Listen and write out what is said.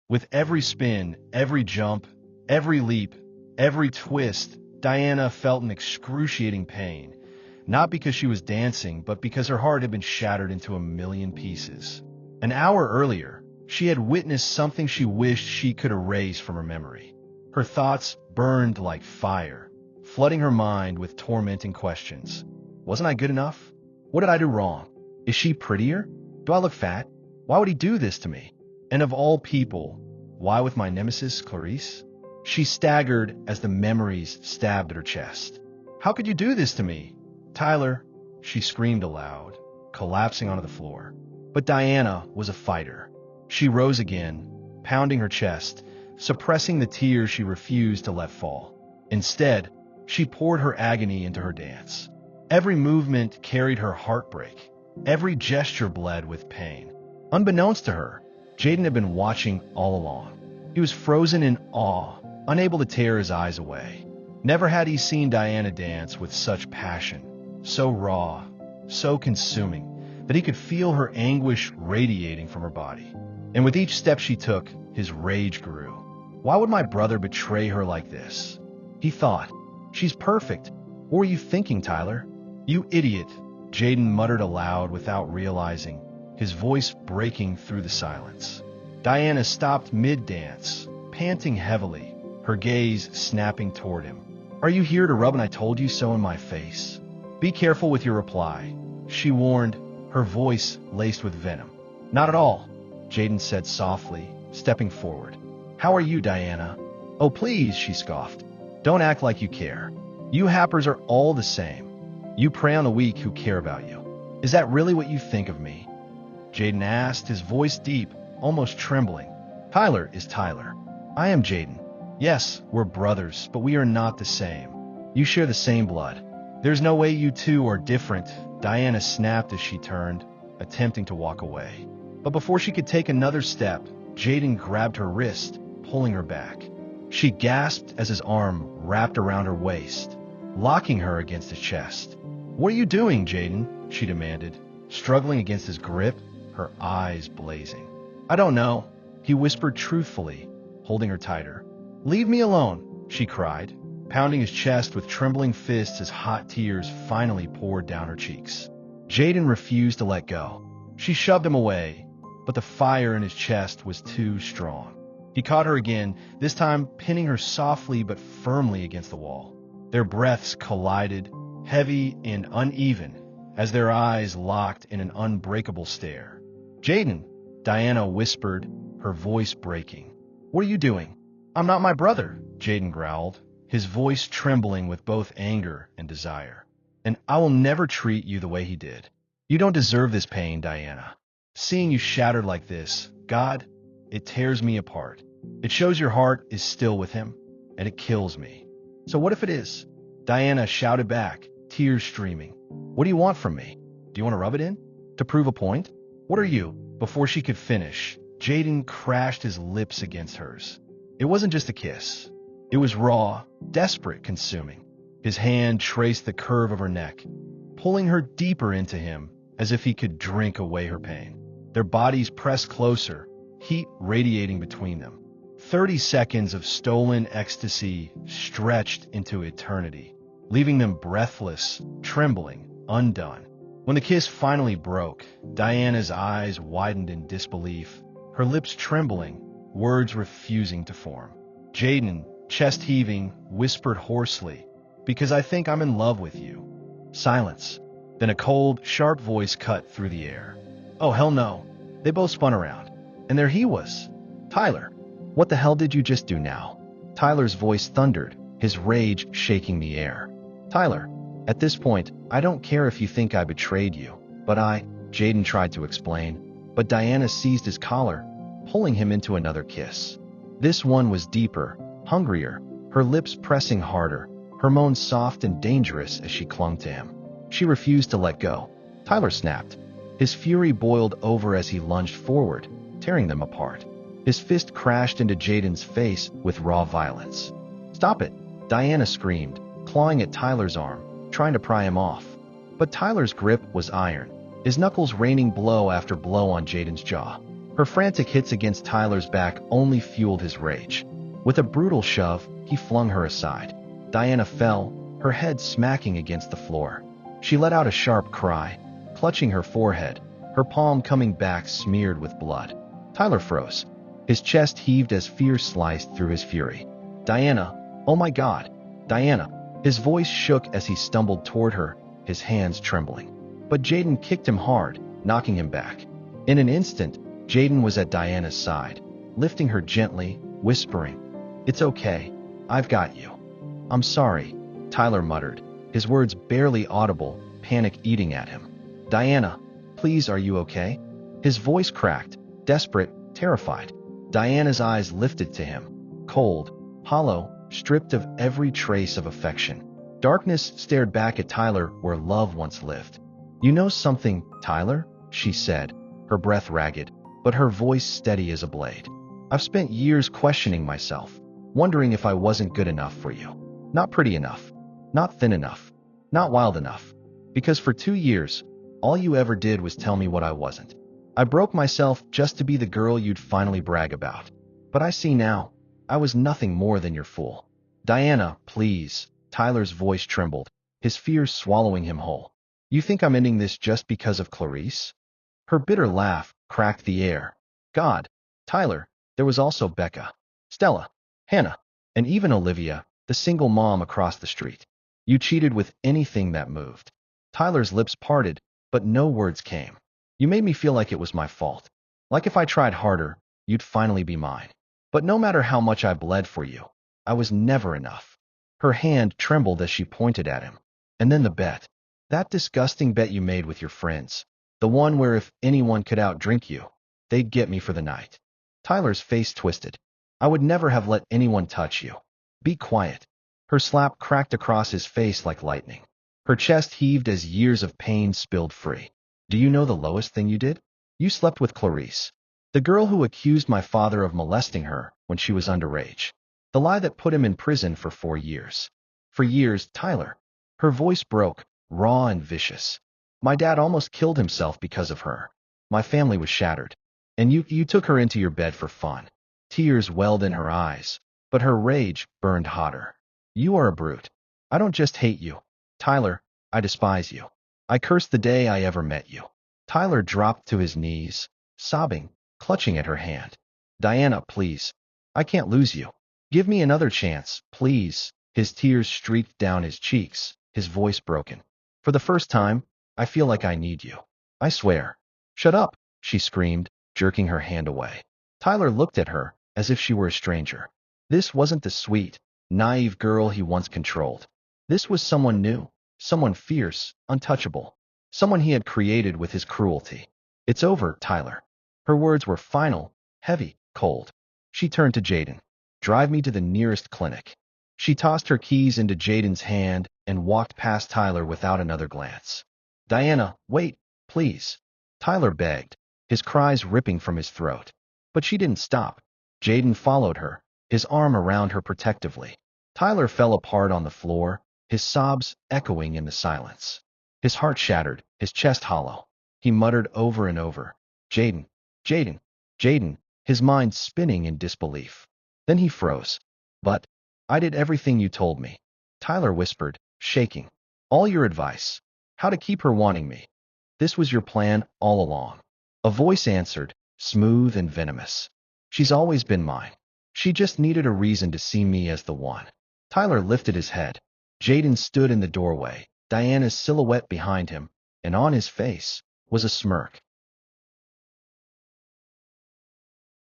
With every spin, every jump, every leap, every twist, Diana felt an excruciating pain, not because she was dancing, but because her heart had been shattered into a million pieces. An hour earlier, she had witnessed something she wished she could erase from her memory. Her thoughts burned like fire, flooding her mind with tormenting questions. Wasn't I good enough? What did I do wrong? Is she prettier? Do I look fat? Why would he do this to me? And of all people, why with my nemesis, Clarice? She staggered as the memories stabbed at her chest. How could you do this to me? Tyler, she screamed aloud, collapsing onto the floor. But Diana was a fighter. She rose again, pounding her chest, suppressing the tears she refused to let fall. Instead, she poured her agony into her dance. Every movement carried her heartbreak. Every gesture bled with pain. Unbeknownst to her, Jaden had been watching all along. He was frozen in awe, unable to tear his eyes away. Never had he seen Diana dance with such passion, so raw, so consuming, that he could feel her anguish radiating from her body. And with each step she took, his rage grew. Why would my brother betray her like this? He thought, she's perfect. What were you thinking, Tyler? You idiot, Jaden muttered aloud without realizing, his voice breaking through the silence. Diana stopped mid-dance, panting heavily, her gaze snapping toward him. Are you here to rub an "I told you so" in my face? Be careful with your reply, she warned, her voice laced with venom. Not at all, Jaden said softly, stepping forward. How are you, Diana? Oh, please, she scoffed. Don't act like you care. You happers are all the same. You prey on the weak who care about you. Is that really what you think of me? Jaden asked, his voice deep, almost trembling. Tyler is Tyler. I am Jaden. Yes, we're brothers, but we are not the same. You share the same blood. There's no way you two are different, Diana snapped as she turned, attempting to walk away. But before she could take another step, Jaden grabbed her wrist, pulling her back. She gasped as his arm wrapped around her waist, locking her against his chest. What are you doing, Jaden? She demanded, struggling against his grip, her eyes blazing. I don't know, he whispered truthfully, holding her tighter. Leave me alone, she cried, pounding his chest with trembling fists as hot tears finally poured down her cheeks. Jaden refused to let go. She shoved him away, but the fire in his chest was too strong. He caught her again, this time pinning her softly but firmly against the wall. Their breaths collided, heavy and uneven, as their eyes locked in an unbreakable stare. Jaden, Diana whispered, her voice breaking. What are you doing? I'm not my brother, Jaden growled, his voice trembling with both anger and desire. And I will never treat you the way he did. You don't deserve this pain, Diana. Seeing you shattered like this, God, it tears me apart. It shows your heart is still with him, and it kills me. So what if it is? Diana shouted back, tears streaming. What do you want from me? Do you want to rub it in? To prove a point? What are you? Before she could finish, Jaden crashed his lips against hers. It wasn't just a kiss. It was raw, desperate, consuming. His hand traced the curve of her neck, pulling her deeper into him as if he could drink away her pain. Their bodies pressed closer, heat radiating between them. 30 seconds of stolen ecstasy stretched into eternity, leaving them breathless, trembling, undone. When the kiss finally broke, Diana's eyes widened in disbelief, her lips trembling, words refusing to form. Jaden, chest heaving, whispered hoarsely, "Because I think I'm in love with you." Silence. Then a cold, sharp voice cut through the air. Oh, hell no. They both spun around. And there he was. Tyler. What the hell did you just do now? Tyler's voice thundered, his rage shaking the air. Tyler, at this point, I don't care if you think I betrayed you, but Jaden tried to explain, but Diana seized his collar, pulling him into another kiss. This one was deeper, hungrier, her lips pressing harder, her moans soft and dangerous as she clung to him. She refused to let go. Tyler snapped. His fury boiled over as he lunged forward, tearing them apart. His fist crashed into Jaden's face with raw violence. Stop it, Diana screamed, clawing at Tyler's arm, trying to pry him off. But Tyler's grip was iron, his knuckles raining blow after blow on Jaden's jaw. Her frantic hits against Tyler's back only fueled his rage. With a brutal shove, he flung her aside. Diana fell, her head smacking against the floor. She let out a sharp cry, clutching her forehead, her palm coming back smeared with blood. Tyler froze. His chest heaved as fear sliced through his fury. Diana, oh my God, Diana. His voice shook as he stumbled toward her, his hands trembling. But Jaden kicked him hard, knocking him back. In an instant, Jaden was at Diana's side, lifting her gently, whispering, "It's okay. I've got you." "I'm sorry," Tyler muttered, his words barely audible, panic eating at him. "Diana, please, are you okay?" His voice cracked, desperate, terrified. Diana's eyes lifted to him, cold, hollow, stripped of every trace of affection. Darkness stared back at Tyler where love once lived. "You know something, Tyler?" she said, her breath ragged, but her voice steady as a blade. "I've spent years questioning myself, wondering if I wasn't good enough for you. Not pretty enough. Not thin enough. Not wild enough. Because for 2 years, all you ever did was tell me what I wasn't. I broke myself just to be the girl you'd finally brag about. But I see now, I was nothing more than your fool." "Diana, please." Tyler's voice trembled, his fears swallowing him whole. "You think I'm ending this just because of Clarice?" Her bitter laugh cracked the air. "God, Tyler, there was also Becca, Stella, Hannah, and even Olivia, the single mom across the street. You cheated with anything that moved." Tyler's lips parted, but no words came. "You made me feel like it was my fault. Like if I tried harder, you'd finally be mine. But no matter how much I bled for you, I was never enough." Her hand trembled as she pointed at him. "And then the bet. That disgusting bet you made with your friends. The one where if anyone could outdrink you, they'd get me for the night." Tyler's face twisted. "I would never have let anyone touch you. Be quiet." Her slap cracked across his face like lightning. Her chest heaved as years of pain spilled free. "Do you know the lowest thing you did? You slept with Clarice, the girl who accused my father of molesting her when she was underage. The lie that put him in prison for 4 years. For years, Tyler." Her voice broke, raw and vicious. "My dad almost killed himself because of her. My family was shattered. And you took her into your bed for fun." Tears welled in her eyes, but her rage burned hotter. "You are a brute. I don't just hate you, Tyler, I despise you. I curse the day I ever met you." Tyler dropped to his knees, sobbing, clutching at her hand. "Diana, please. I can't lose you. Give me another chance, please." His tears streaked down his cheeks, his voice broken. "For the first time, I feel like I need you. I swear." "Shut up," she screamed, jerking her hand away. Tyler looked at her as if she were a stranger. This wasn't the sweet, naive girl he once controlled. This was someone new, someone fierce, untouchable, someone he had created with his cruelty. "It's over, Tyler." Her words were final, heavy, cold. She turned to Jaden. "Drive me to the nearest clinic." She tossed her keys into Jaden's hand and walked past Tyler without another glance. "Diana, wait, please." Tyler begged, his cries ripping from his throat. But she didn't stop. Jaden followed her, his arm around her protectively. Tyler fell apart on the floor, his sobs echoing in the silence. His heart shattered, his chest hollow. He muttered over and over, "Jaden, Jaden, Jaden," his mind spinning in disbelief. Then he froze. "But I did everything you told me," Tyler whispered, shaking. "All your advice. How to keep her wanting me. This was your plan all along." A voice answered, smooth and venomous. "She's always been mine. She just needed a reason to see me as the one." Tyler lifted his head. Jaden stood in the doorway, Diana's silhouette behind him, and on his face was a smirk.